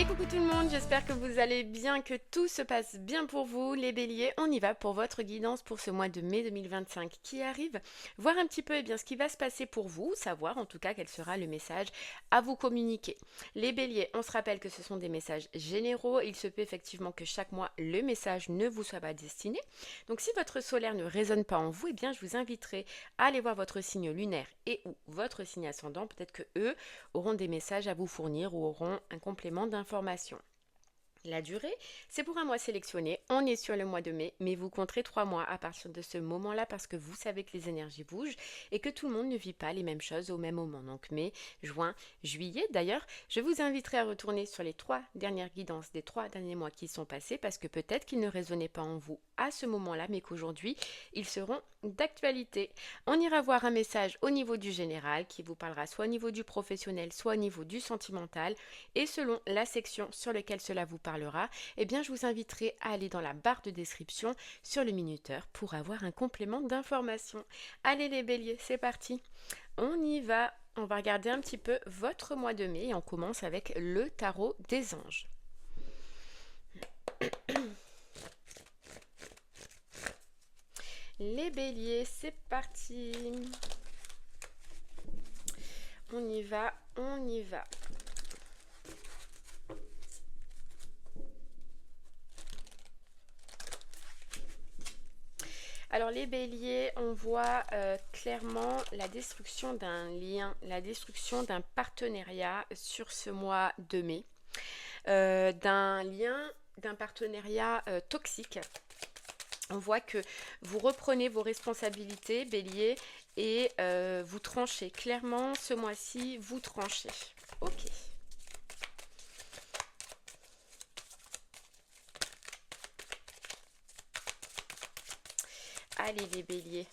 Et coucou tout le monde, j'espère que vous allez bien, que tout se passe bien pour vous les béliers. On y va pour votre guidance pour ce mois de mai 2025 qui arrive. Voir un petit peu bien, ce qui va se passer pour vous, savoir en tout cas quel sera le message à vous communiquer. Les béliers, on se rappelle que ce sont des messages généraux. Il se peut effectivement que chaque mois, le message ne vous soit pas destiné. Donc si votre solaire ne résonne pas en vous, bien, je vous inviterai à aller voir votre signe lunaire et ou votre signe ascendant. Peut-être que eux auront des messages à vous fournir ou auront un complément d'information. La durée, c'est pour un mois sélectionné. On est sur le mois de mai, mais vous compterez 3 mois à partir de ce moment-là parce que vous savez que les énergies bougent et que tout le monde ne vit pas les mêmes choses au même moment. Donc mai, juin, juillet. D'ailleurs, je vous inviterai à retourner sur les 3 dernières guidances des 3 derniers mois qui sont passés parce que peut-être qu'ils ne résonnaient pas en vous à ce moment-là, mais qu'aujourd'hui, ils seront d'actualité. On ira voir un message au niveau du général qui vous parlera soit au niveau du professionnel, soit au niveau du sentimental. Et selon la section sur laquelle cela vous parlera, eh bien je vous inviterai à aller dans la barre de description sur le minuteur pour avoir un complément d'information. Allez les béliers, c'est parti. On y va. On va regarder un petit peu votre mois de mai et on commence avec le tarot des anges. Les béliers, c'est parti. On y va, on y va. Alors les béliers, on voit clairement la destruction d'un lien, la destruction d'un partenariat sur ce mois de mai. D'un lien, d'un partenariat toxique. On voit que vous reprenez vos responsabilités, bélier, et vous tranchez. Clairement, ce mois-ci, vous tranchez. Ok. Allez les béliers.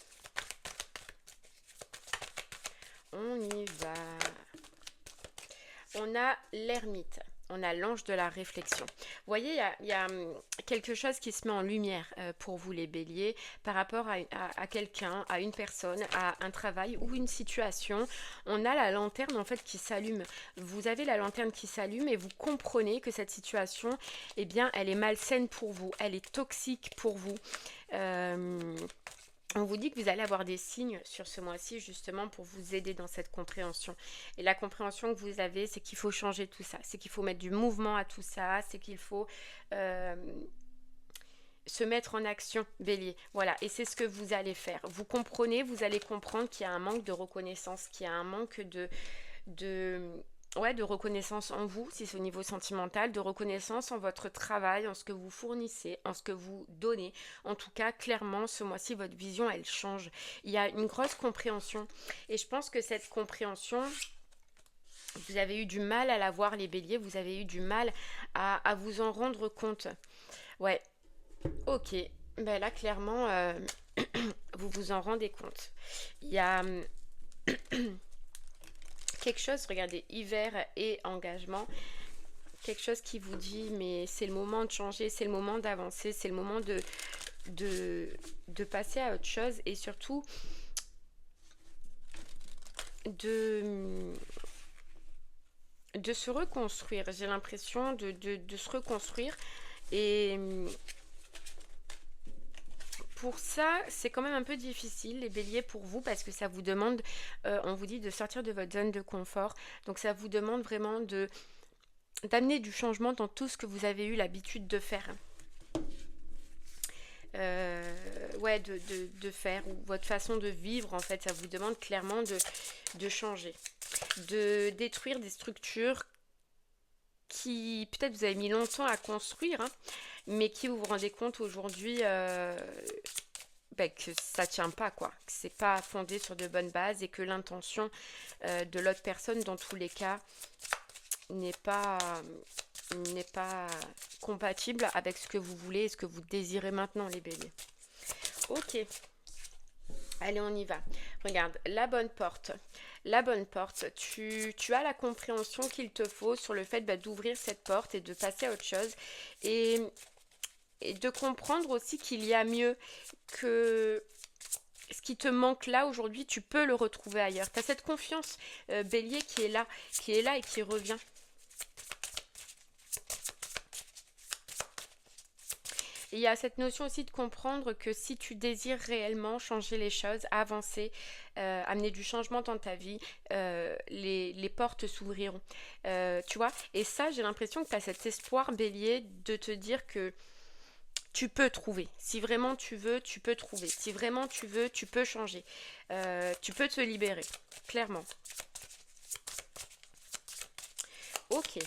On y va. On a l'ermite. On a l'ange de la réflexion. Vous voyez, il y a quelque chose qui se met en lumière pour vous les béliers par rapport à quelqu'un, à une personne, à un travail ou une situation. On a la lanterne en fait qui s'allume. Vous avez la lanterne qui s'allume et vous comprenez que cette situation, eh bien, elle est malsaine pour vous. Elle est toxique pour vous. On vous dit que vous allez avoir des signes sur ce mois-ci justement pour vous aider dans cette compréhension. Et la compréhension que vous avez, c'est qu'il faut changer tout ça. C'est qu'il faut mettre du mouvement à tout ça. C'est qu'il faut se mettre en action, bélier. Voilà, et c'est ce que vous allez faire. Vous comprenez, vous allez comprendre qu'il y a un manque de reconnaissance, qu'il y a un manque de reconnaissance en vous, si c'est au niveau sentimental, de reconnaissance en votre travail, en ce que vous fournissez, en ce que vous donnez. En tout cas, clairement, ce mois-ci, votre vision, elle change. Il y a une grosse compréhension. Et je pense que cette compréhension, vous avez eu du mal à la voir, les béliers. Vous avez eu du mal à vous en rendre compte. Ouais, ok. Ben là, clairement, vous vous en rendez compte. Il y a... quelque chose, regardez, hiver et engagement, quelque chose qui vous dit mais c'est le moment de changer, c'est le moment d'avancer, c'est le moment de passer à autre chose et surtout de se reconstruire. J'ai l'impression de se reconstruire et pour ça, c'est quand même un peu difficile, les béliers, pour vous, parce que ça vous demande, on vous dit de sortir de votre zone de confort. Donc ça vous demande vraiment d'amener du changement dans tout ce que vous avez eu l'habitude de faire. Ouais, de faire, ou votre façon de vivre, en fait, ça vous demande clairement de changer. De détruire des structures qui, peut-être vous avez mis longtemps à construire, hein, mais qui vous vous rendez compte aujourd'hui que ça tient pas, quoi, que c'est pas fondé sur de bonnes bases et que l'intention de l'autre personne dans tous les cas n'est pas compatible avec ce que vous voulez et ce que vous désirez maintenant, les béliers. Ok, allez, on y va. Regarde, la bonne porte. La bonne porte, tu as la compréhension qu'il te faut sur le fait d'ouvrir cette porte et de passer à autre chose. Et de comprendre aussi qu'il y a mieux, que ce qui te manque là aujourd'hui, tu peux le retrouver ailleurs. Tu as cette confiance, bélier, qui est là et qui revient. Et il y a cette notion aussi de comprendre que si tu désires réellement changer les choses, avancer, amener du changement dans ta vie, les portes s'ouvriront. Tu vois? Et ça, j'ai l'impression que tu as cet espoir, Bélier, de te dire que tu peux trouver. Si vraiment tu veux, tu peux trouver. Si vraiment tu veux, tu peux changer. Tu peux te libérer, clairement. Ok.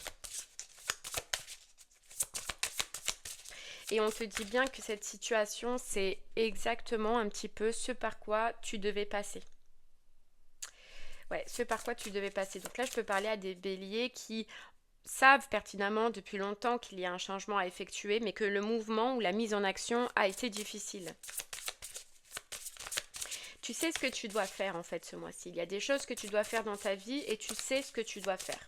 Et on te dit bien que cette situation, c'est exactement un petit peu ce par quoi tu devais passer. Ouais, ce par quoi tu devais passer. Donc là, je peux parler à des béliers qui savent pertinemment depuis longtemps qu'il y a un changement à effectuer, mais que le mouvement ou la mise en action a été difficile. Tu sais ce que tu dois faire en fait ce mois-ci. Il y a des choses que tu dois faire dans ta vie et tu sais ce que tu dois faire.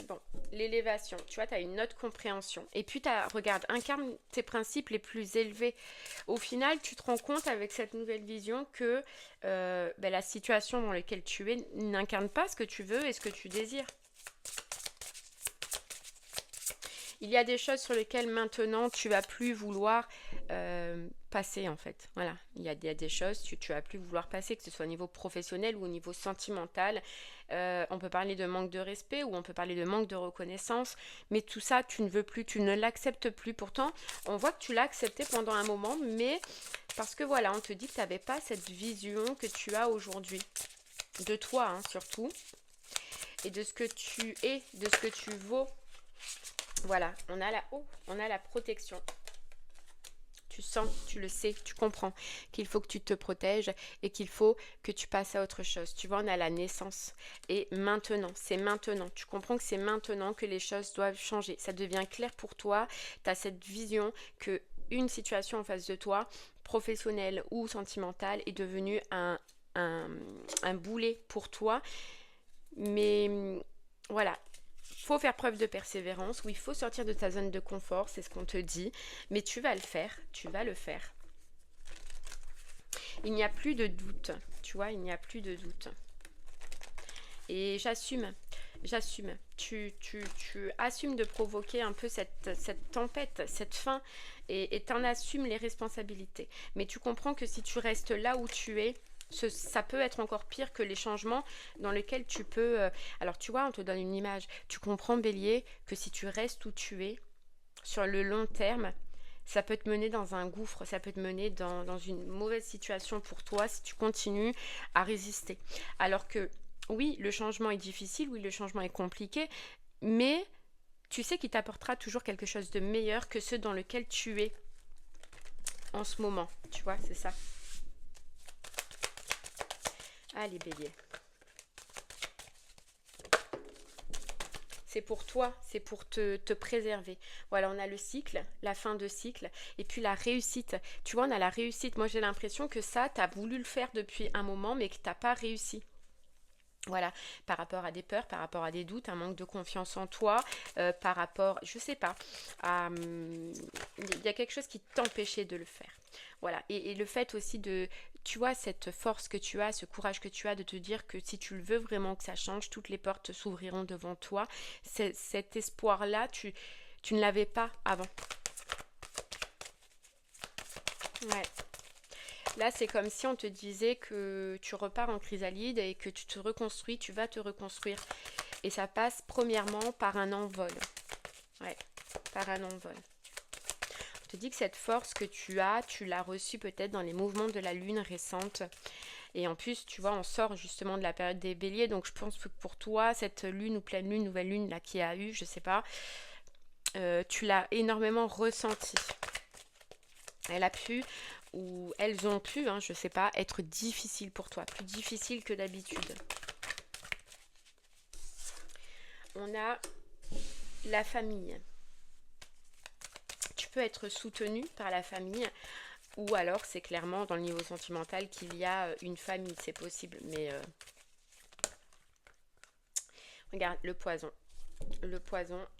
Bon, l'élévation, tu vois, tu as une autre compréhension. Et puis, regarde, incarne tes principes les plus élevés. Au final, tu te rends compte avec cette nouvelle vision que la situation dans laquelle tu es n'incarne pas ce que tu veux et ce que tu désires. Il y a des choses sur lesquelles maintenant tu vas plus vouloir passer en fait. Voilà, il y a des choses tu vas plus vouloir passer, que ce soit au niveau professionnel ou au niveau sentimental. On peut parler de manque de respect ou on peut parler de manque de reconnaissance, mais tout ça tu ne veux plus, tu ne l'acceptes plus. Pourtant, on voit que tu l'as accepté pendant un moment, mais parce que voilà, on te dit que tu n'avais pas cette vision que tu as aujourd'hui. De toi hein, surtout, et de ce que tu es, de ce que tu vaux. Voilà, on a la protection. Tu sens, tu le sais, tu comprends qu'il faut que tu te protèges et qu'il faut que tu passes à autre chose. Tu vois, on a la naissance. Et maintenant, c'est maintenant. Tu comprends que c'est maintenant que les choses doivent changer. Ça devient clair pour toi. Tu as cette vision que une situation en face de toi, professionnelle ou sentimentale, est devenue un boulet pour toi. Mais voilà. Faut faire preuve de persévérance, oui, il faut sortir de ta zone de confort, c'est ce qu'on te dit, mais tu vas le faire, tu vas le faire. Il n'y a plus de doute, tu vois, il n'y a plus de doute. Et j'assume. Tu assumes de provoquer un peu cette tempête, cette faim, et t'en assumes les responsabilités. Mais tu comprends que si tu restes là où tu es, ça peut être encore pire que les changements dans lesquels tu peux... Alors tu vois, on te donne une image. Tu comprends, Bélier, que si tu restes où tu es, sur le long terme, ça peut te mener dans un gouffre, ça peut te mener dans une mauvaise situation pour toi si tu continues à résister. Alors que, oui, le changement est difficile, oui, le changement est compliqué, mais tu sais qu'il t'apportera toujours quelque chose de meilleur que ce dans lequel tu es en ce moment. Tu vois, c'est ça. Allez, Bélier. C'est pour toi, c'est pour te préserver. Voilà, on a le cycle, la fin de cycle, et puis la réussite. Tu vois, on a la réussite. Moi, j'ai l'impression que ça, tu as voulu le faire depuis un moment, mais que tu n'as pas réussi. Voilà, par rapport à des peurs, par rapport à des doutes, un manque de confiance en toi, par rapport, je sais pas, à... Il y a quelque chose qui t'empêchait de le faire. Voilà, et le fait aussi de, tu vois, cette force que tu as, ce courage que tu as de te dire que si tu le veux vraiment que ça change, toutes les portes s'ouvriront devant toi. Cet espoir-là, tu ne l'avais pas avant. Ouais. Là, c'est comme si on te disait que tu repars en chrysalide et que tu te reconstruis, tu vas te reconstruire. Et ça passe premièrement par un envol. Ouais, par un envol. On te dit que cette force que tu l'as reçue peut-être dans les mouvements de la lune récente. Et en plus, tu vois, on sort justement de la période des béliers. Donc, je pense que pour toi, cette lune ou pleine lune, nouvelle lune, là, qui a eu, je sais pas, tu l'as énormément ressenti. Elle a pu, ou elles ont pu, hein, je sais pas, être difficiles pour toi, plus difficiles que d'habitude. On a la famille. Tu peux être soutenu par la famille, ou alors c'est clairement dans le niveau sentimental qu'il y a une famille, c'est possible, mais regarde, le poison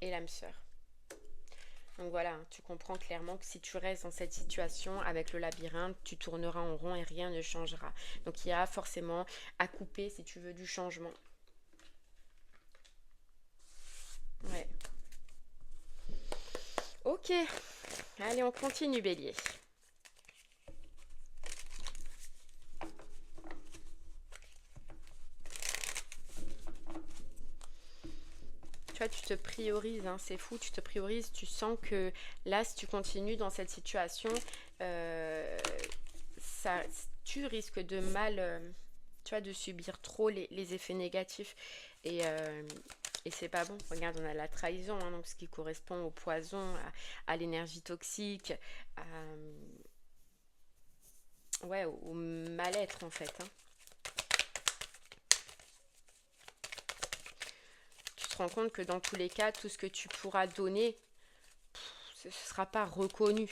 et l'âme sœur. Donc voilà, tu comprends clairement que si tu restes dans cette situation avec le labyrinthe, tu tourneras en rond et rien ne changera. Donc il y a forcément à couper si tu veux du changement. Ouais. Ok, allez, on continue, Bélier. Tu vois, tu te priorises, hein, c'est fou, tu te priorises, tu sens que là, si tu continues dans cette situation, euh, ça, tu risques de mal, tu vois, de subir trop les effets négatifs. Et, euh, et c'est pas bon. Regarde, on a la trahison, hein, donc ce qui correspond au poison, à l'énergie toxique, ouais, au mal-être en fait, hein. Tu te rends compte que dans tous les cas, tout ce que tu pourras donner, ce ne sera pas reconnu.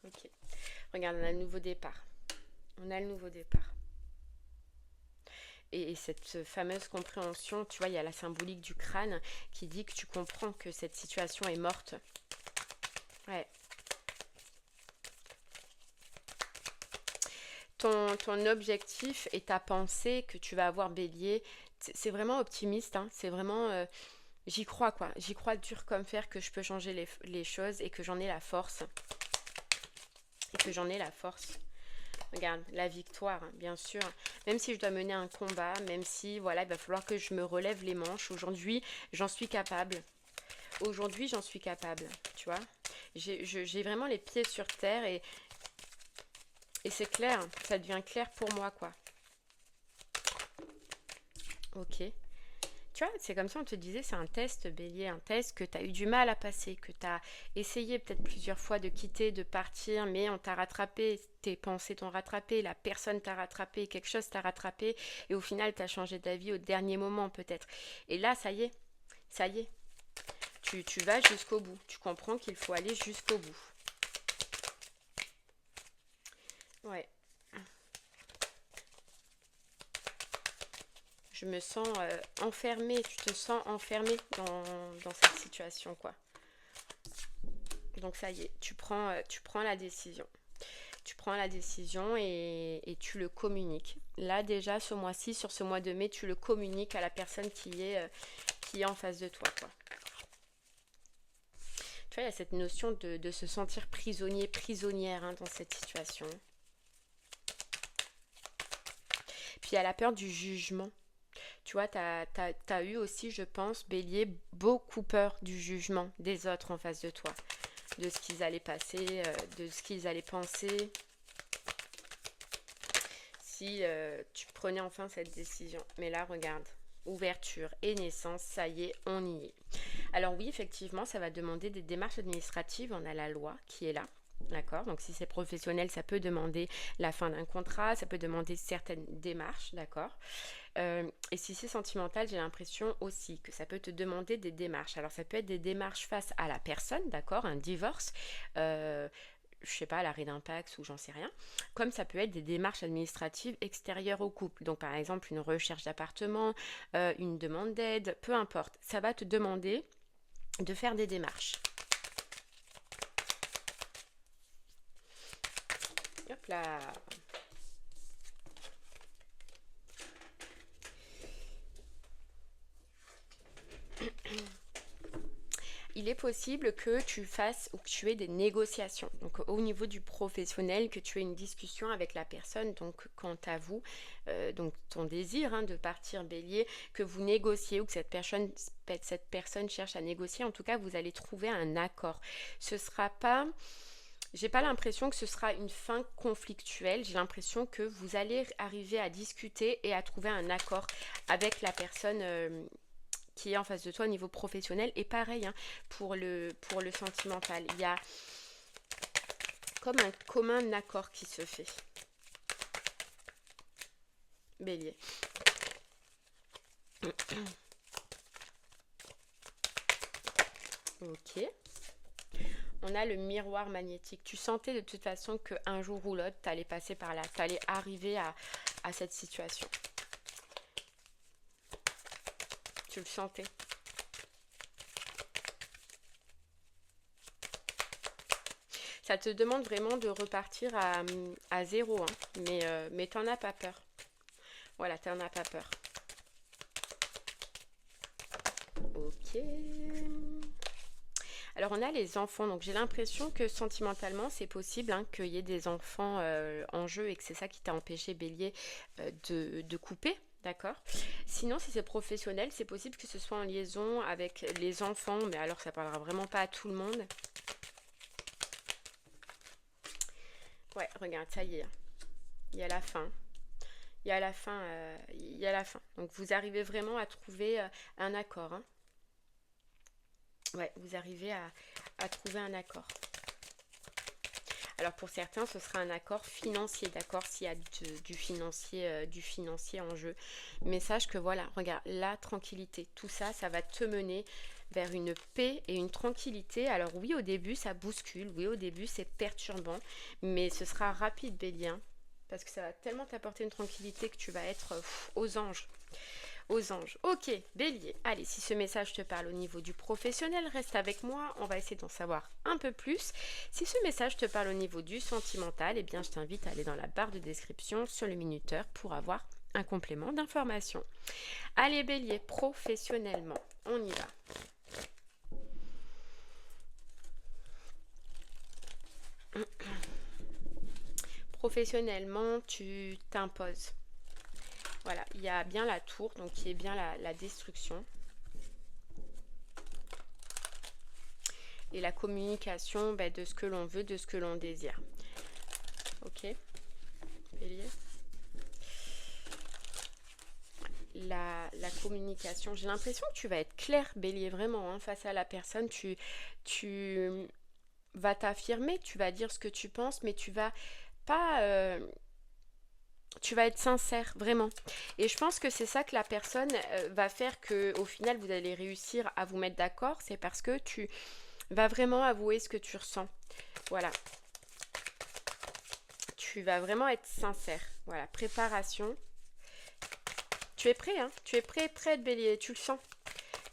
Ok. Regarde, on a le nouveau départ. On a le nouveau départ. Et cette fameuse compréhension, tu vois, il y a la symbolique du crâne qui dit que tu comprends que cette situation est morte. Ouais. Ton objectif et ta pensée que tu vas avoir, Bélier, c'est vraiment optimiste, hein. C'est vraiment... j'y crois, quoi. J'y crois dur comme fer que je peux changer les choses et que j'en ai la force. Et que j'en ai la force. Regarde, la victoire, hein, bien sûr. Même si je dois mener un combat, même si, voilà, il va falloir que je me relève les manches. Aujourd'hui, j'en suis capable. Aujourd'hui, j'en suis capable, tu vois. J'ai vraiment les pieds sur terre et c'est clair, ça devient clair pour moi, quoi. Ok. Tu vois, c'est comme si on te disait, c'est un test, Bélier, un test que tu as eu du mal à passer, que tu as essayé peut-être plusieurs fois de quitter, de partir, mais on t'a rattrapé, tes pensées t'ont rattrapé, la personne t'a rattrapé, quelque chose t'a rattrapé, et au final, tu as changé d'avis au dernier moment peut-être. Et là, ça y est, tu vas jusqu'au bout, tu comprends qu'il faut aller jusqu'au bout. Ouais, je me sens enfermée, tu te sens enfermée dans cette situation, quoi. Donc ça y est, tu prends la décision. Tu prends la décision et tu le communiques. Là déjà, ce mois-ci, sur ce mois de mai, tu le communiques à la personne qui est en face de toi, quoi. Tu vois, il y a cette notion de se sentir prisonnier, prisonnière, hein, dans cette situation. Puis il y a la peur du jugement. Tu vois, t'as eu aussi, je pense, Bélier, beaucoup peur du jugement des autres en face de toi. De ce qu'ils allaient passer, de ce qu'ils allaient penser. Si tu prenais enfin cette décision. Mais là, regarde, ouverture et naissance, ça y est, on y est. Alors oui, effectivement, ça va demander des démarches administratives. On a la loi qui est là. D'accord. Donc si c'est professionnel, ça peut demander la fin d'un contrat, ça peut demander certaines démarches, d'accord. Et si c'est sentimental, j'ai l'impression aussi que ça peut te demander des démarches. Alors ça peut être des démarches face à la personne, d'accord, un divorce, je sais pas, l'arrêt d'impact ou j'en sais rien, comme ça peut être des démarches administratives extérieures au couple. Donc par exemple une recherche d'appartement, une demande d'aide, peu importe. Ça va te demander de faire des démarches. Hop là. Il est possible que tu fasses ou que tu aies des négociations. Donc au niveau du professionnel, que tu aies une discussion avec la personne, donc quant à vous, donc ton désir, hein, de partir, Bélier, que vous négociez ou que cette personne cherche à négocier, en tout cas vous allez trouver un accord. Ce sera pas... J'ai pas l'impression que ce sera une fin conflictuelle, j'ai l'impression que vous allez arriver à discuter et à trouver un accord avec la personne qui est en face de toi au niveau professionnel. Et pareil, hein, pour le sentimental, il y a comme un commun accord qui se fait. Bélier. Ok. On a le miroir magnétique. Tu sentais de toute façon qu'un jour ou l'autre, tu allais passer par là. Tu allais arriver à cette situation. Tu le sentais. Ça te demande vraiment de repartir à zéro, hein. Mais t'en as pas peur. Voilà, t'en as pas peur. Ok. Alors on a les enfants, donc j'ai l'impression que sentimentalement c'est possible hein, qu'il y ait des enfants en jeu et que c'est ça qui t'a empêché Bélier de couper, d'accord? Sinon si c'est professionnel, c'est possible que ce soit en liaison avec les enfants, mais alors ça parlera vraiment pas à tout le monde. Ouais, regarde, ça y est, il y a la fin. Il y a la fin, il y a la fin. Donc vous arrivez vraiment à trouver un accord, hein. Ouais, vous arrivez à trouver un accord. Alors pour certains, ce sera un accord financier, d'accord, s'il y a du financier en jeu. Mais sache que voilà, regarde, la tranquillité, tout ça, ça va te mener vers une paix et une tranquillité. Alors oui, au début, ça bouscule, oui, au début, c'est perturbant, mais ce sera rapide, Bélier, hein, parce que ça va tellement t'apporter une tranquillité que tu vas être aux anges. Aux anges. Ok, Bélier. Allez, si ce message te parle au niveau du professionnel, reste avec moi. On va essayer d'en savoir un peu plus. Si ce message te parle au niveau du sentimental, eh bien, je t'invite à aller dans la barre de description sur le minuteur pour avoir un complément d'information. Allez, Bélier, professionnellement, on y va. Professionnellement, tu t'imposes. Voilà, il y a bien la tour, donc qui est bien la destruction. Et la communication de ce que l'on veut, de ce que l'on désire. Ok, Bélier. La communication, j'ai l'impression que tu vas être clair, Bélier, vraiment, hein, face à la personne. Tu vas t'affirmer, tu vas dire ce que tu penses, mais tu vas pas... tu vas être sincère, vraiment. Et je pense que c'est ça que la personne va faire que, au final, vous allez réussir à vous mettre d'accord. C'est parce que tu vas vraiment avouer ce que tu ressens. Voilà. Tu vas vraiment être sincère. Voilà, préparation. Tu es prêt, hein? Tu es prête, Bélier. Tu le sens.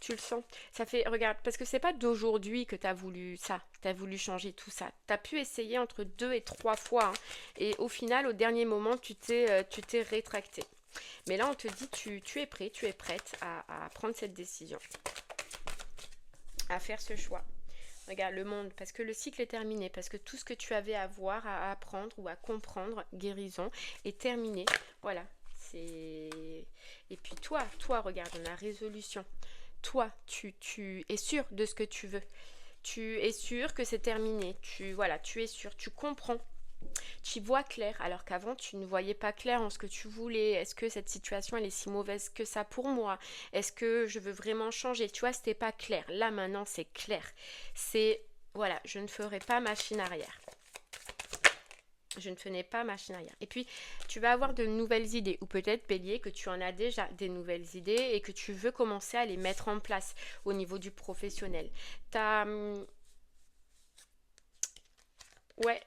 Tu le sens. Ça fait, regarde, parce que c'est pas d'aujourd'hui que tu as voulu ça, tu as voulu changer tout ça. Tu as pu essayer entre 2 et 3 fois. Hein, et au final, au dernier moment, tu t'es rétracté. Mais là, on te dit, tu es prêt, tu es prête à prendre cette décision. À faire ce choix. Regarde le monde, parce que le cycle est terminé, parce que tout ce que tu avais à voir, à apprendre ou à comprendre, guérison, est terminé. Voilà. Et puis toi, regarde, on a résolution. Toi, tu es sûr de ce que tu veux. Tu es sûr que c'est terminé. Voilà, tu es sûr, tu comprends. Tu y vois clair, alors qu'avant, tu ne voyais pas clair en ce que tu voulais. Est-ce que cette situation, elle est si mauvaise que ça pour moi? Est-ce que je veux vraiment changer? Tu vois, c'était pas clair. Là, maintenant, c'est clair. C'est, voilà, je ne ferai pas machine arrière. Je ne ferai pas machine arrière. Et puis, tu vas avoir de nouvelles idées. Ou peut-être, Bélier, que tu en as déjà des nouvelles idées et que tu veux commencer à les mettre en place au niveau du professionnel. Ouais,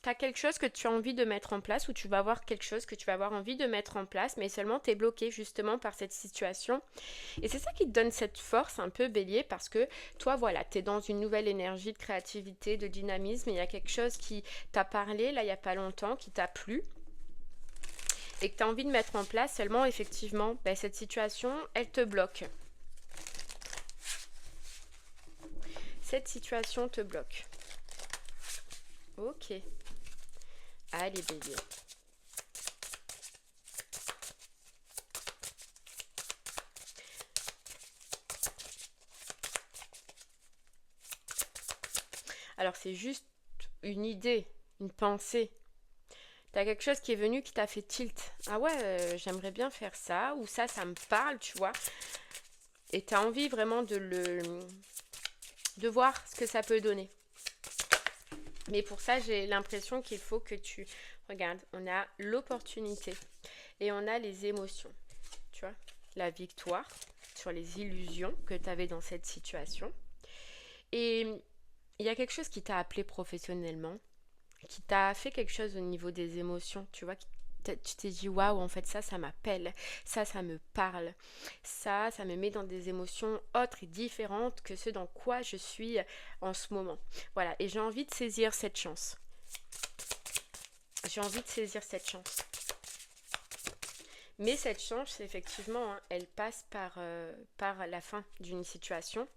tu as quelque chose que tu as envie de mettre en place ou tu vas avoir quelque chose que tu vas avoir envie de mettre en place, mais seulement tu es bloqué justement par cette situation. Et c'est ça qui te donne cette force un peu, Bélier, parce que toi, voilà, tu es dans une nouvelle énergie de créativité, de dynamisme, et il y a quelque chose qui t'a parlé, là, il n'y a pas longtemps, qui t'a plu, et que tu as envie de mettre en place, seulement, effectivement, cette situation, elle te bloque. Cette situation te bloque. Ok. Allez, Bélier. Alors, c'est juste une idée, une pensée. T'as quelque chose qui est venu qui t'a fait tilt. Ah ouais, j'aimerais bien faire ça, ou ça me parle, tu vois. Et t'as envie vraiment de voir ce que ça peut donner. Mais pour ça, j'ai l'impression qu'il faut que tu... Regarde, on a l'opportunité et on a les émotions. Tu vois, la victoire sur les illusions que tu avais dans cette situation. Et il y a quelque chose qui t'a appelé professionnellement, qui t'a fait quelque chose au niveau des émotions, tu vois, tu t'es dit waouh, en fait ça m'appelle, ça me parle, ça me met dans des émotions autres et différentes que ce dans quoi je suis en ce moment. Voilà, et j'ai envie de saisir cette chance. J'ai envie de saisir cette chance. Mais cette chance, effectivement, hein, elle passe par la fin d'une situation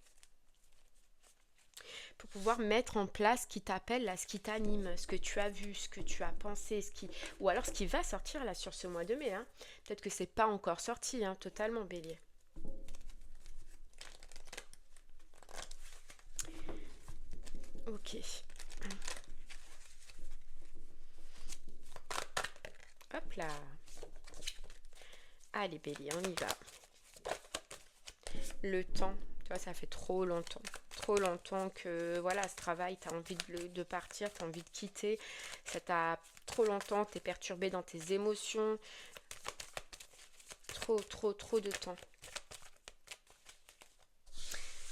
pour pouvoir mettre en place ce qui t'appelle, là, ce qui t'anime, ce que tu as vu, ce que tu as pensé, ou alors ce qui va sortir là sur ce mois de mai. Hein. Peut-être que c'est pas encore sorti, hein, totalement Bélier. Ok. Hop là. Allez Bélier, on y va. Le temps, tu vois, ça fait trop longtemps. Trop longtemps que voilà, ce travail, tu as envie de partir, tu as envie de quitter. Ça t'a trop longtemps, tu es perturbé dans tes émotions. Trop de temps.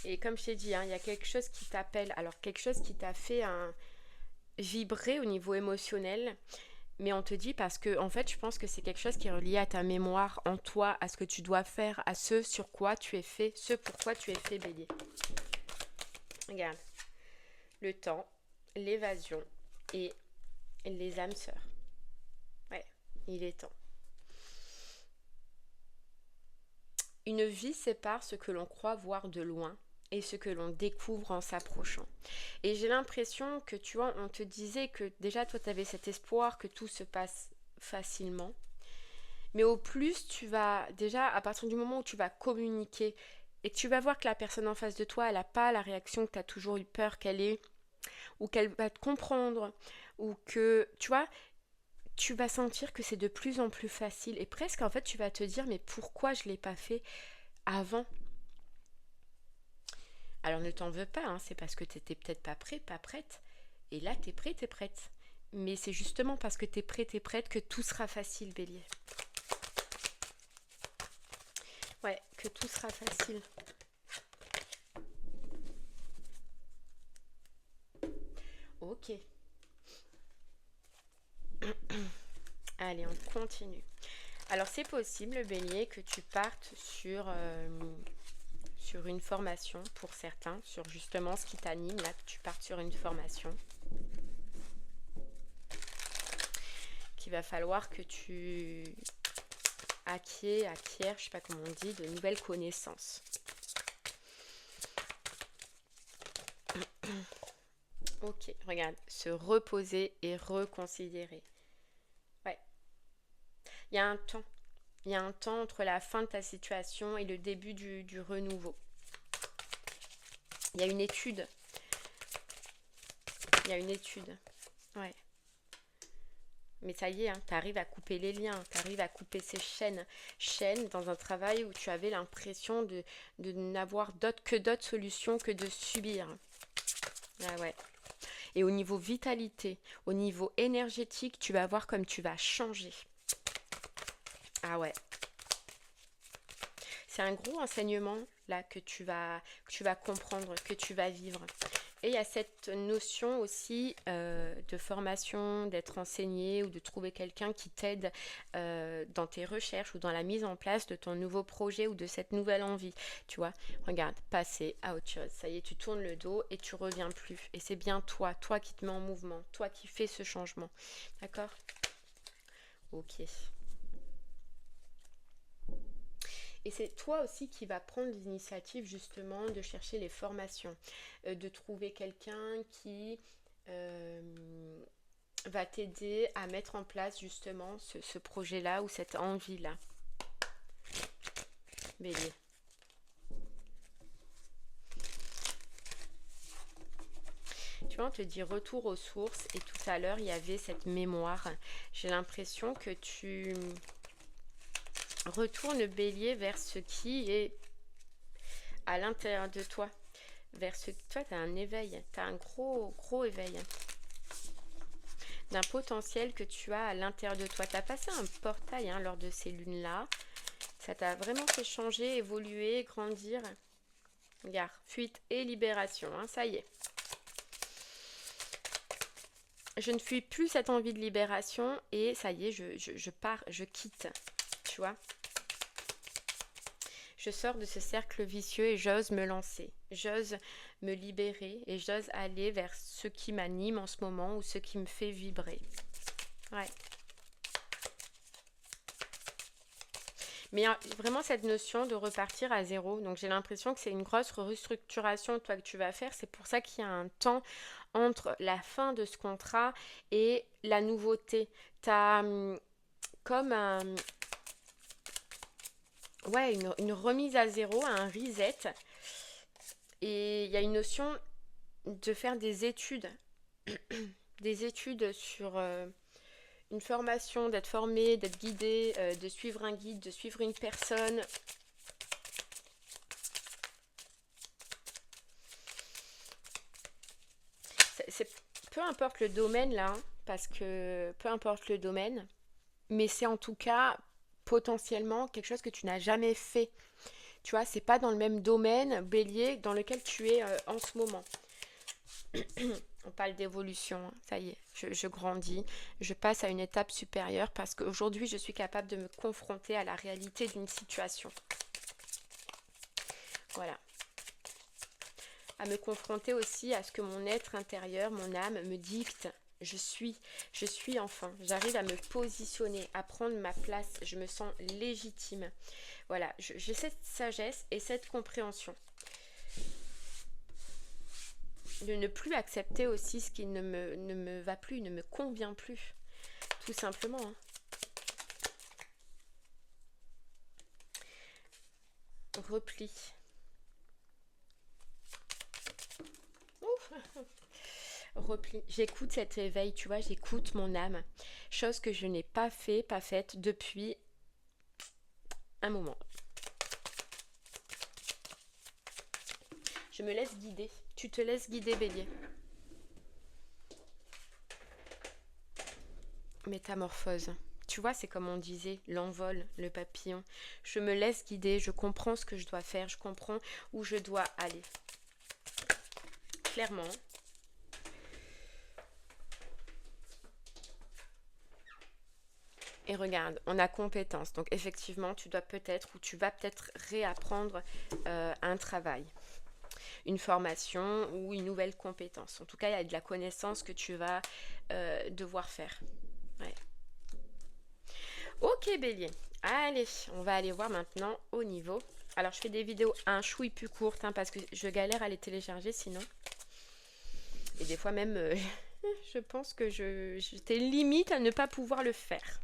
Et comme je t'ai dit, hein, il y a quelque chose qui t'appelle. Alors, quelque chose qui t'a fait vibrer au niveau émotionnel. Mais on te dit parce que, en fait, je pense que c'est quelque chose qui est relié à ta mémoire, en toi, à ce que tu dois faire, à ce sur quoi tu es fait, ce pourquoi tu es fait, Bélier. Regarde. Le temps, l'évasion et les âmes sœurs. Ouais, il est temps. Une vie sépare ce que l'on croit voir de loin et ce que l'on découvre en s'approchant. Et j'ai l'impression que, tu vois, on te disait que déjà, toi, tu avais cet espoir que tout se passe facilement. Mais au plus, tu vas, déjà, à partir du moment où tu vas communiquer et que tu vas voir que la personne en face de toi, elle n'a pas la réaction que tu as toujours eu peur qu'elle ait, ou qu'elle va te comprendre, ou que, tu vois, tu vas sentir que c'est de plus en plus facile. Et presque, en fait, tu vas te dire, mais pourquoi je ne l'ai pas fait avant? Alors ne t'en veux pas, hein, c'est parce que tu n'étais peut-être pas prêt, pas prête. Et là, tu es prêt, tu es prête. Mais c'est justement parce que tu es prêt, tu es prête que tout sera facile, Bélier. Ouais, que tout sera facile. Ok. Allez, on continue. Alors c'est possible, Bélier, que tu partes sur une formation pour certains, sur justement ce qui t'anime, là, que tu partes sur une formation. Qu'il va falloir que tu acquières, je sais pas comment on dit, de nouvelles connaissances. Ok, regarde, se reposer et reconsidérer. Ouais, il y a un temps. Il y a un temps entre la fin de ta situation et le début du renouveau. Il y a une étude. Il y a une étude. Ouais. Mais ça y est, hein, tu arrives à couper les liens, tu arrives à couper ces chaînes. Chaînes dans un travail où tu avais l'impression de n'avoir d'autres solutions que de subir. Ah ouais. Et au niveau vitalité, au niveau énergétique, tu vas voir comme tu vas changer. Ah ouais. C'est un gros enseignement là que tu vas comprendre, que tu vas vivre. Et il y a cette notion aussi de formation, d'être enseigné ou de trouver quelqu'un qui t'aide dans tes recherches ou dans la mise en place de ton nouveau projet ou de cette nouvelle envie. Tu vois, regarde, passer à autre chose. Ça y est, tu tournes le dos et tu reviens plus. Et c'est bien toi qui te mets en mouvement, toi qui fais ce changement. D'accord ? Ok. Et c'est toi aussi qui vas prendre l'initiative justement de chercher les formations, de trouver quelqu'un qui va t'aider à mettre en place justement ce projet-là ou cette envie-là. Bélier. Tu vois, on te dit retour aux sources et tout à l'heure, il y avait cette mémoire. J'ai l'impression que tu retournes, Bélier, vers ce qui est à l'intérieur de toi. Vers ce que toi, tu as un éveil, tu as un gros éveil d'un potentiel que tu as à l'intérieur de toi. Tu as passé un portail lors de ces lunes-là. Ça t'a vraiment fait changer, évoluer, grandir. Regarde, fuite et libération, ça y est. Je ne fuis plus cette envie de libération et ça y est, je pars, je quitte, tu vois. Je sors de ce cercle vicieux et j'ose me lancer. J'ose me libérer et j'ose aller vers ce qui m'anime en ce moment ou ce qui me fait vibrer. Ouais. Mais vraiment cette notion de repartir à zéro. Donc j'ai l'impression que c'est une grosse restructuration toi que tu vas faire. C'est pour ça qu'il y a un temps entre la fin de ce contrat et la nouveauté. Tu as comme ouais, une remise à zéro, un reset. Et il y a une notion de faire des études sur une formation, d'être formé, d'être guidé, de suivre un guide, de suivre une personne. C'est peu importe le domaine là, hein, parce que peu importe le domaine, mais c'est en tout cas potentiellement quelque chose que tu n'as jamais fait. Tu vois, c'est pas dans le même domaine, bélier, dans lequel tu es en ce moment. On parle d'évolution, hein, ça y est, je grandis, je passe à une étape supérieure parce qu'aujourd'hui je suis capable de me confronter à la réalité d'une situation. Voilà. À me confronter aussi à ce que mon être intérieur, mon âme me dicte. Je suis enfin, j'arrive à me positionner, à prendre ma place, je me sens légitime. Voilà, j'ai cette sagesse et cette compréhension. De ne plus accepter aussi ce qui ne me va plus, ne me convient plus. Tout simplement. Hein. Repli. Ouf. Repli. J'écoute cet éveil, tu vois, j'écoute mon âme. Chose que je n'ai pas faite depuis un moment. Je me laisse guider. Tu te laisses guider, bélier. Métamorphose. Tu vois, c'est comme on disait, l'envol, le papillon. Je me laisse guider, je comprends ce que je dois faire, je comprends où je dois aller. Clairement. Et regarde, on a compétence. Donc effectivement, tu dois peut-être ou tu vas peut-être réapprendre un travail, une formation ou une nouvelle compétence. En tout cas, il y a de la connaissance que tu vas devoir faire. Ouais. Ok, bélier. Allez, on va aller voir maintenant au niveau. Alors, je fais des vidéos un chouille plus courtes hein, parce que je galère à les télécharger sinon. Et des fois même, je pense que j'étais limite à ne pas pouvoir le faire.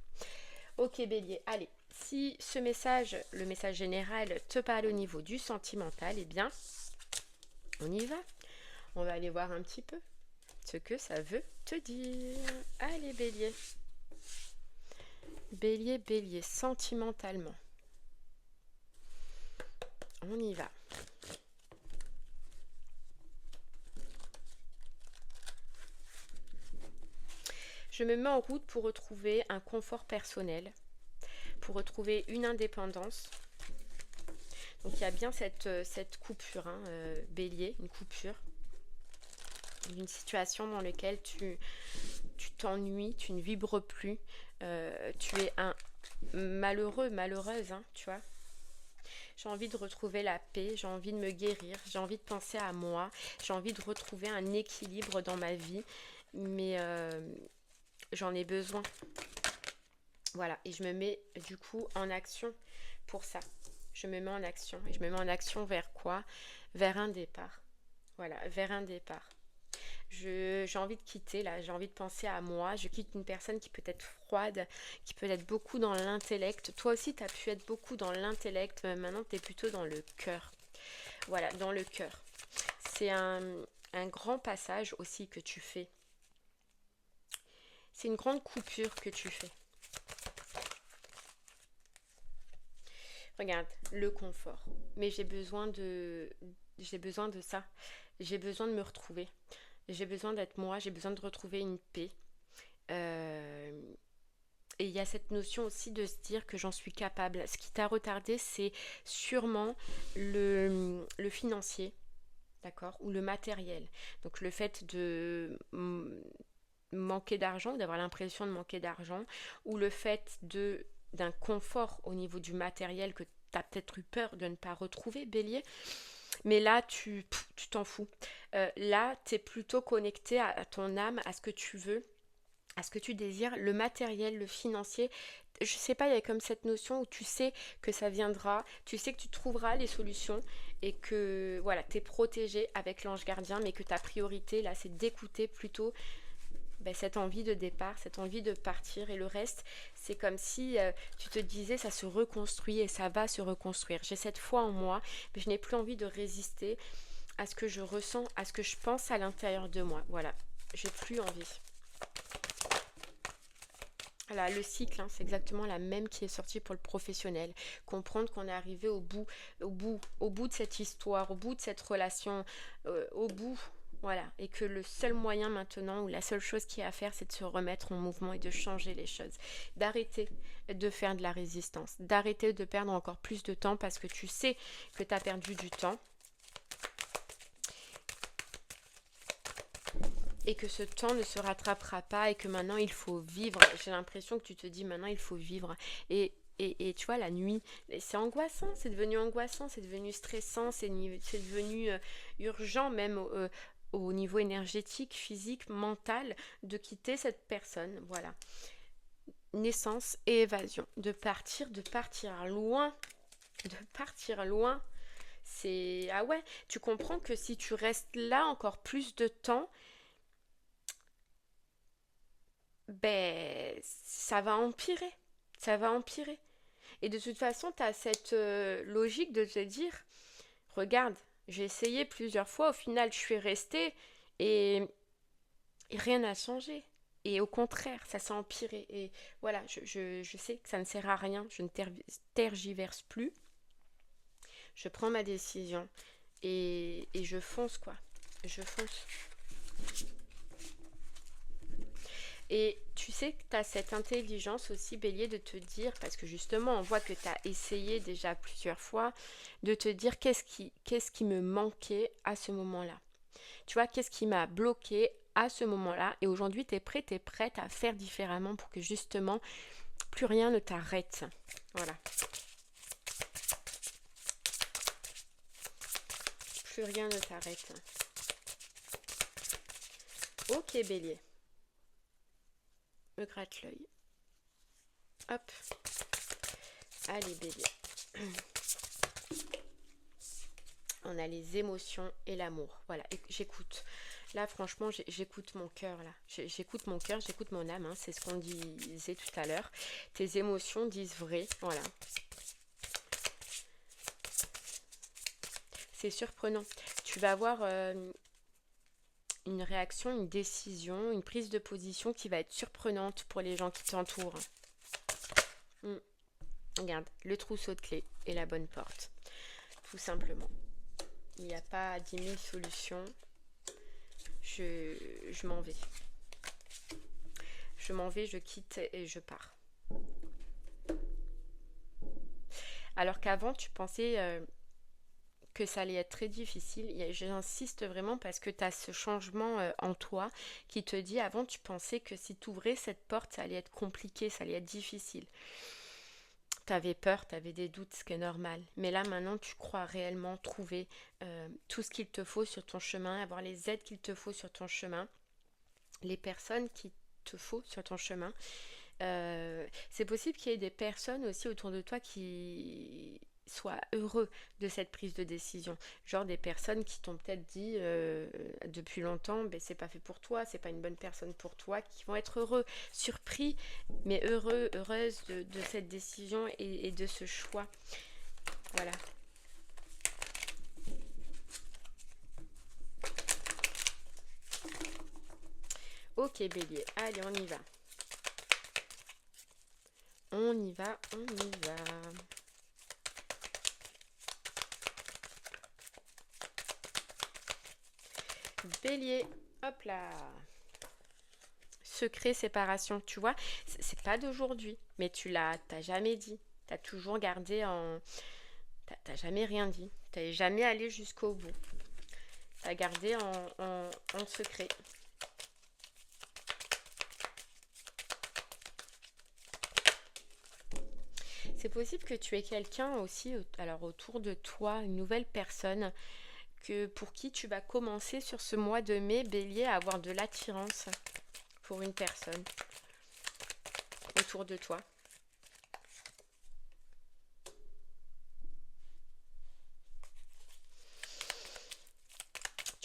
Ok, bélier. Allez, si ce message, le message général, te parle au niveau du sentimental, eh bien, on y va. On va aller voir un petit peu ce que ça veut te dire. Allez, bélier. Bélier, bélier, sentimentalement. On y va. Je me mets en route pour retrouver un confort personnel, pour retrouver une indépendance. Donc il y a bien cette coupure, hein, bélier, une coupure. D'une situation dans laquelle tu t'ennuies, tu ne vibres plus, tu es un malheureux, malheureuse, hein, tu vois. J'ai envie de retrouver la paix, j'ai envie de me guérir, j'ai envie de penser à moi, j'ai envie de retrouver un équilibre dans ma vie, mais j'en ai besoin. Voilà, et je me mets du coup en action pour ça. Je me mets en action. Et je me mets en action vers quoi? Vers un départ. Voilà, vers un départ. J'ai envie de quitter là, j'ai envie de penser à moi. Je quitte une personne qui peut être froide, qui peut être beaucoup dans l'intellect. Toi aussi, tu as pu être beaucoup dans l'intellect, mais maintenant, tu es plutôt dans le cœur. Voilà, dans le cœur. C'est un grand passage aussi que tu fais. C'est une grande coupure que tu fais. Regarde, le confort. Mais j'ai besoin de ça. J'ai besoin de me retrouver. J'ai besoin d'être moi. J'ai besoin de retrouver une paix. Et il y a cette notion aussi de se dire que j'en suis capable. Ce qui t'a retardé, c'est sûrement le financier, d'accord, ou le matériel. Donc le fait de manquer d'argent, d'avoir l'impression de manquer d'argent, ou le fait d'un confort au niveau du matériel que tu as peut-être eu peur de ne pas retrouver, bélier. Mais là, tu t'en fous. Là, tu es plutôt connecté à ton âme, à ce que tu veux, à ce que tu désires. Le matériel, le financier, je sais pas, il y a comme cette notion où tu sais que ça viendra, tu sais que tu trouveras les solutions et que voilà, tu es protégé avec l'ange gardien, mais que ta priorité là, c'est d'écouter plutôt cette envie de départ, cette envie de partir. Et le reste, c'est comme si tu te disais ça se reconstruit et ça va se reconstruire. J'ai cette foi en moi, mais je n'ai plus envie de résister à ce que je ressens, à ce que je pense à l'intérieur de moi. Voilà, j'ai plus envie. Voilà, le cycle, hein, c'est exactement la même qui est sortie pour le professionnel. Comprendre qu'on est arrivé au bout de cette histoire, au bout de cette relation, au bout, voilà. Et que le seul moyen maintenant, ou la seule chose qu'il y a à faire, c'est de se remettre en mouvement et de changer les choses. D'arrêter de faire de la résistance, d'arrêter de perdre encore plus de temps parce que tu sais que tu as perdu du temps. Et que ce temps ne se rattrapera pas et que maintenant il faut vivre. J'ai l'impression que tu te dis maintenant il faut vivre. Et tu vois, la nuit, c'est angoissant, c'est devenu angoissant, c'est devenu stressant, c'est devenu urgent même au niveau énergétique, physique, mental, de quitter cette personne. Voilà. Naissance et évasion. De partir loin. De partir loin. C'est... Ah ouais, tu comprends que si tu restes là encore plus de temps, ça va empirer. Ça va empirer. Et de toute façon, tu as cette logique de te dire, regarde, j'ai essayé plusieurs fois, au final, je suis restée et rien n'a changé. Et au contraire, ça s'est empiré. Et voilà, je sais que ça ne sert à rien, je ne tergiverse plus. Je prends ma décision et je fonce, quoi. Je fonce. Et tu sais que tu as cette intelligence aussi, Bélier, de te dire, parce que justement, on voit que tu as essayé déjà plusieurs fois, de te dire qu'est-ce qui me manquait à ce moment-là. Tu vois, qu'est-ce qui m'a bloqué à ce moment-là. Et aujourd'hui, tu es prêt, tu es prête à faire différemment pour que justement, plus rien ne t'arrête. Voilà. Plus rien ne t'arrête. Ok, Bélier. Me gratte l'œil. Hop. Allez, Bélier. On a les émotions et l'amour. Voilà, et j'écoute. Là, franchement, j'écoute mon cœur. Là, j'écoute mon cœur, j'écoute mon âme. Hein. C'est ce qu'on disait tout à l'heure. Tes émotions disent vrai. Voilà. C'est surprenant. Tu vas avoir une réaction, une décision, une prise de position qui va être surprenante pour les gens qui t'entourent. Regarde, le trousseau de clés et la bonne porte. Tout simplement. Il n'y a pas 10 000 solutions. Je m'en vais. Je m'en vais, je quitte et je pars. Alors qu'avant, tu pensais que ça allait être très difficile. J'insiste vraiment parce que tu as ce changement en toi qui te dit, avant, tu pensais que si tu ouvrais cette porte, ça allait être compliqué, ça allait être difficile. Tu avais peur, tu avais des doutes, ce qui est normal. Mais là, maintenant, tu crois réellement trouver tout ce qu'il te faut sur ton chemin, avoir les aides qu'il te faut sur ton chemin, les personnes qu'il te faut sur ton chemin. C'est possible qu'il y ait des personnes aussi autour de toi qui soient heureux de cette prise de décision. Genre des personnes qui t'ont peut-être dit depuis longtemps, c'est pas fait pour toi, c'est pas une bonne personne pour toi, qui vont être heureux, surpris, mais heureuses de cette décision et de ce choix. Voilà. Ok, Bélier, allez, on y va. On y va, on y va. Bélier, hop là. Secret, séparation, tu vois, c'est pas d'aujourd'hui, mais t'as jamais dit. T'as toujours gardé en... T'as jamais rien dit. T'es jamais allé jusqu'au bout. T'as gardé en secret. C'est possible que tu aies quelqu'un aussi, alors autour de toi, une nouvelle personne, pour qui tu vas commencer sur ce mois de mai, Bélier, à avoir de l'attirance pour une personne autour de toi.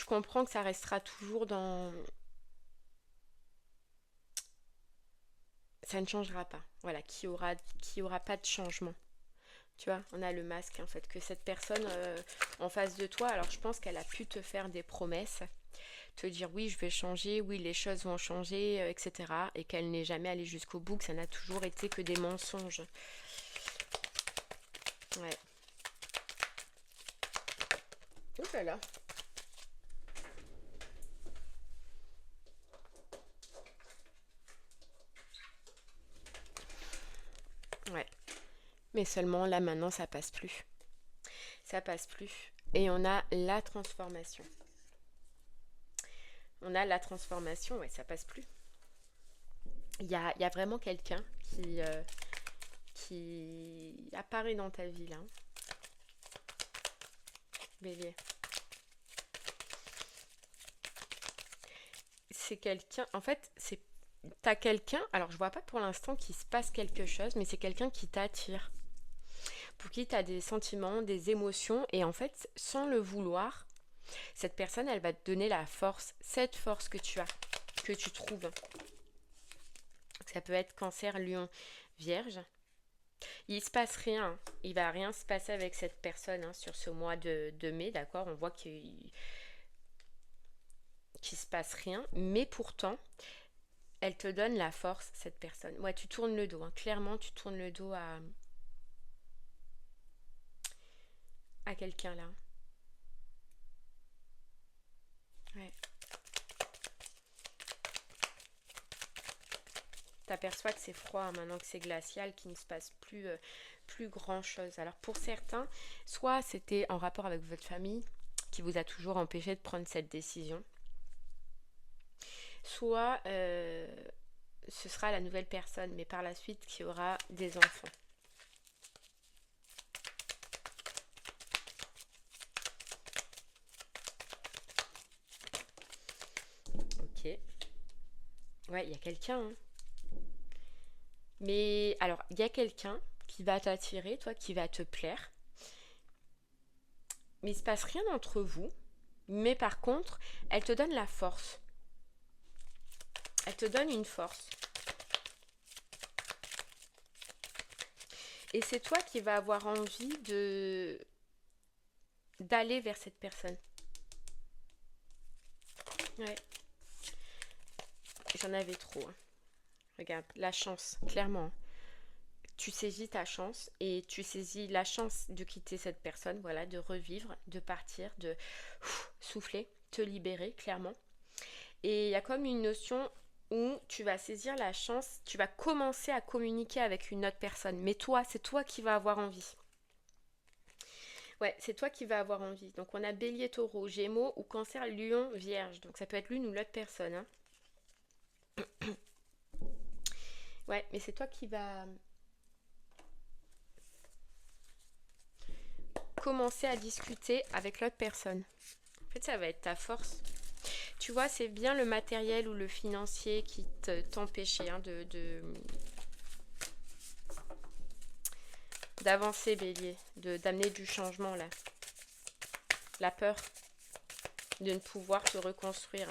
comprends que ça restera toujours dans... Ça ne changera pas. Voilà, qui aura pas de changement. Tu vois, on a le masque, en fait, que cette personne en face de toi, alors je pense qu'elle a pu te faire des promesses, te dire oui, je vais changer, oui, les choses vont changer, etc. Et qu'elle n'est jamais allée jusqu'au bout, que ça n'a toujours été que des mensonges. Ouais. Ouh là là. Ouais. Mais seulement là, maintenant, ça passe plus. Ça passe plus. Et on a la transformation. On a la transformation, ouais, ça passe plus. Il y a vraiment quelqu'un qui apparaît dans ta vie là, Bélier. C'est quelqu'un, en fait, c'est t'as quelqu'un, alors je vois pas pour l'instant qu'il se passe quelque chose, mais c'est quelqu'un qui t'attire, pour qui tu as des sentiments, des émotions, et en fait, sans le vouloir, cette personne, elle va te donner la force, cette force que tu as, que tu trouves. Ça peut être Cancer, Lion, Vierge. Il se passe rien, il va rien se passer avec cette personne sur ce mois de mai, d'accord. On voit qu'il se passe rien, mais pourtant, elle te donne la force, cette personne. Ouais, tu tournes le dos, clairement, tu tournes le dos à quelqu'un là. Ouais. T'aperçois que c'est froid maintenant, que c'est glacial, qu'il ne se passe plus grand chose. Alors pour certains, soit c'était en rapport avec votre famille qui vous a toujours empêché de prendre cette décision, soit ce sera la nouvelle personne, mais par la suite qui aura des enfants. Ok. Ouais, il y a quelqu'un. Mais alors, il y a quelqu'un qui va t'attirer, toi, qui va te plaire. Mais il se passe rien entre vous. Mais par contre, elle te donne la force. Elle te donne une force. Et c'est toi qui vas avoir envie d'aller vers cette personne. Ouais. J'en avais trop. Regarde, la chance, clairement. Tu saisis ta chance et tu saisis la chance de quitter cette personne, voilà, de revivre, de partir, de souffler, te libérer, clairement. Et il y a comme une notion où tu vas saisir la chance, tu vas commencer à communiquer avec une autre personne. Mais toi, c'est toi qui vas avoir envie. Ouais, c'est toi qui vas avoir envie. Donc on a Bélier, Taureau, Gémeaux ou Cancer, Lion, Vierge. Donc ça peut être l'une ou l'autre personne. Ouais, mais c'est toi qui vas commencer à discuter avec l'autre personne. En fait, ça va être ta force. Tu vois, c'est bien le matériel ou le financier qui t'empêchait d'avancer, Bélier, d'amener du changement là. La peur de ne pouvoir te reconstruire.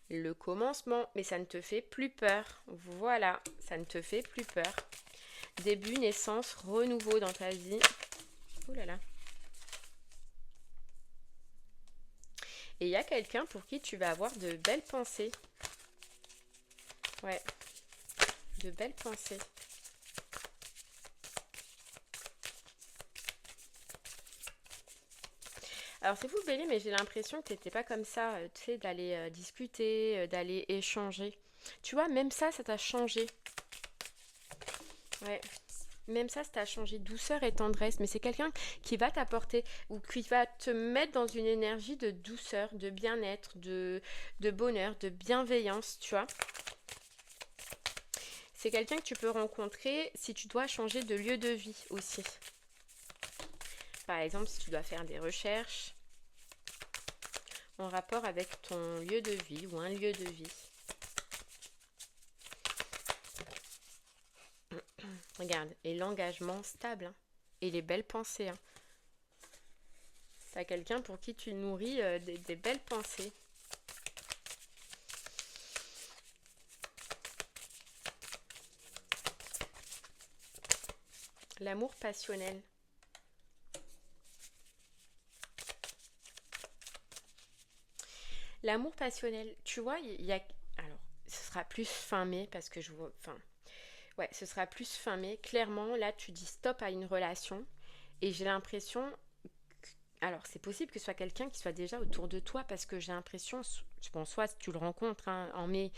Le commencement, mais ça ne te fait plus peur. Voilà, ça ne te fait plus peur. Début, naissance, renouveau dans ta vie. Ouh là là. Et il y a quelqu'un pour qui tu vas avoir de belles pensées. Ouais, de belles pensées. Alors c'est fou Bélier, mais j'ai l'impression que t'étais pas comme ça, tu sais, d'aller discuter, d'aller échanger. Tu vois, même ça t'a changé. Ouais. Même ça t'a changé. Douceur et tendresse. Mais c'est quelqu'un qui va t'apporter ou qui va te mettre dans une énergie de douceur, de bien-être, de bonheur, de bienveillance, tu vois. C'est quelqu'un que tu peux rencontrer si tu dois changer de lieu de vie aussi. Par exemple, si tu dois faire des recherches en rapport avec ton lieu de vie ou un lieu de vie. Regarde, et l'engagement stable, et les belles pensées. T'as quelqu'un pour qui tu nourris des belles pensées. L'amour passionnel. L'amour passionnel, tu vois, il y a... Alors, ce sera plus fin mai parce que je vois... Enfin, ouais, ce sera plus fin mai. Clairement, là, tu dis stop à une relation et j'ai l'impression... Alors, c'est possible que ce soit quelqu'un qui soit déjà autour de toi parce que j'ai l'impression... Bon, soit tu le rencontres hein, en mai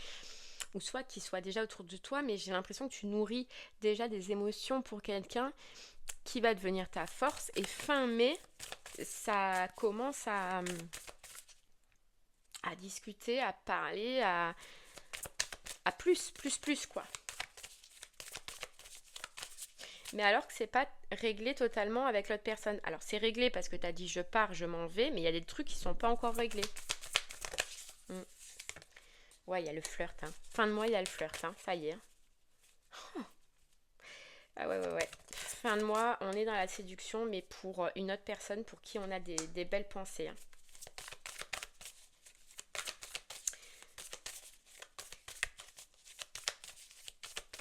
ou soit qu'il soit déjà autour de toi, mais j'ai l'impression que tu nourris déjà des émotions pour quelqu'un qui va devenir ta force. Et fin mai, ça commence à discuter, à parler, à plus, quoi. Mais alors que c'est pas réglé totalement avec l'autre personne. Alors c'est réglé parce que tu as dit je pars, je m'en vais, mais il y a des trucs qui sont pas encore réglés. Mm. Ouais, il y a le flirt. Hein. Fin de mois, il y a le flirt. Hein. Ça y est. Oh. Ah ouais. Fin de mois, on est dans la séduction, mais pour une autre personne pour qui on a des belles pensées. Hein.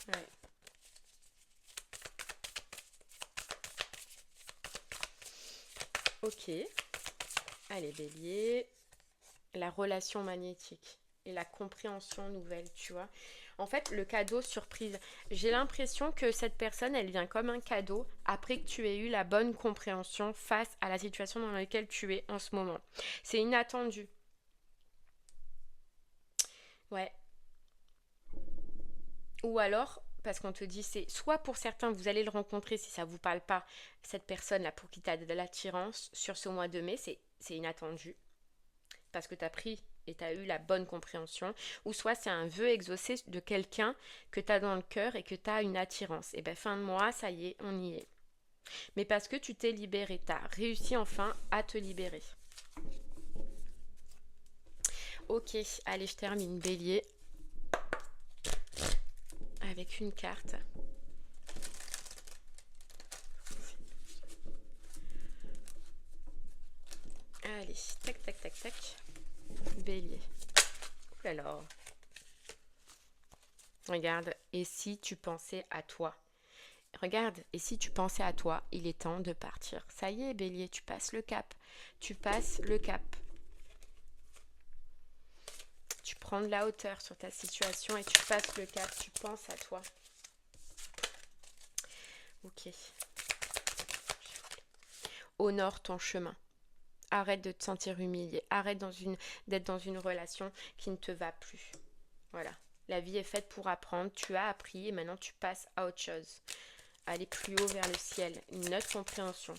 Ouais. Ok. Allez, bélier. La relation magnétique et la compréhension nouvelle, tu vois. En fait, le cadeau surprise. J'ai l'impression que cette personne, elle vient comme un cadeau après que tu aies eu la bonne compréhension face à la situation dans laquelle tu es en ce moment. C'est inattendu. Ouais. Ou alors, parce qu'on te dit, c'est soit pour certains, vous allez le rencontrer si ça ne vous parle pas, cette personne-là pour qui tu as de l'attirance sur ce mois de mai, c'est inattendu. Parce que tu as pris et tu as eu la bonne compréhension, ou soit c'est un vœu exaucé de quelqu'un que tu as dans le cœur et que tu as une attirance. Et bien fin de mois, ça y est, on y est. Mais parce que tu t'es libéré, tu as réussi enfin à te libérer. Ok, allez, je termine bélier avec une carte. Allez, tac. Bélier. Ouh là là. Regarde, et si tu pensais à toi? Regarde, et si tu pensais à toi, il est temps de partir. Ça y est, bélier, tu passes le cap. Tu passes le cap. Tu prends de la hauteur sur ta situation et tu passes le cap. Tu penses à toi. Ok. Honore ton chemin. Arrête de te sentir humilié. Arrête d'être dans une relation qui ne te va plus. Voilà. La vie est faite pour apprendre. Tu as appris et maintenant tu passes à autre chose. Aller plus haut vers le ciel. Une autre compréhension.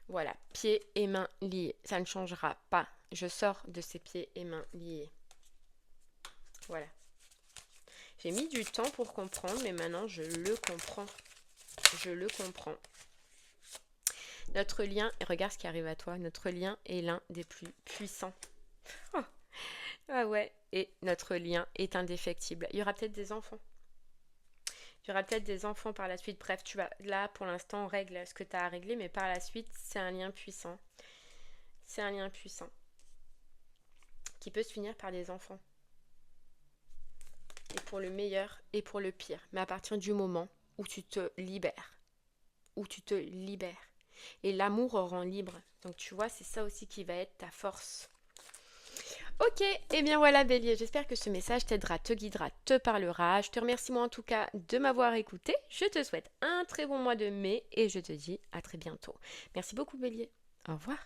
Voilà. Pieds et mains liés. Ça ne changera pas. Je sors de ces pieds et mains liés. Voilà. J'ai mis du temps pour comprendre, mais maintenant je le comprends. Je le comprends. Notre lien, et regarde ce qui arrive à toi, notre lien est l'un des plus puissants. Oh. Ah ouais, et notre lien est indéfectible. Il y aura peut-être des enfants. Il y aura peut-être des enfants par la suite. Bref, tu vas là pour l'instant règle ce que tu as à régler, mais par la suite, c'est un lien puissant. C'est un lien puissant qui peut se finir par des enfants. Et pour le meilleur et pour le pire. Mais à partir du moment où tu te libères. Et l'amour rend libre. Donc tu vois, c'est ça aussi qui va être ta force. Ok, et bien voilà bélier, j'espère que ce message t'aidera, te guidera, te parlera. Je te remercie moi en tout cas de m'avoir écouté. Je te souhaite un très bon mois de mai et je te dis à très bientôt. Merci beaucoup bélier. Au revoir.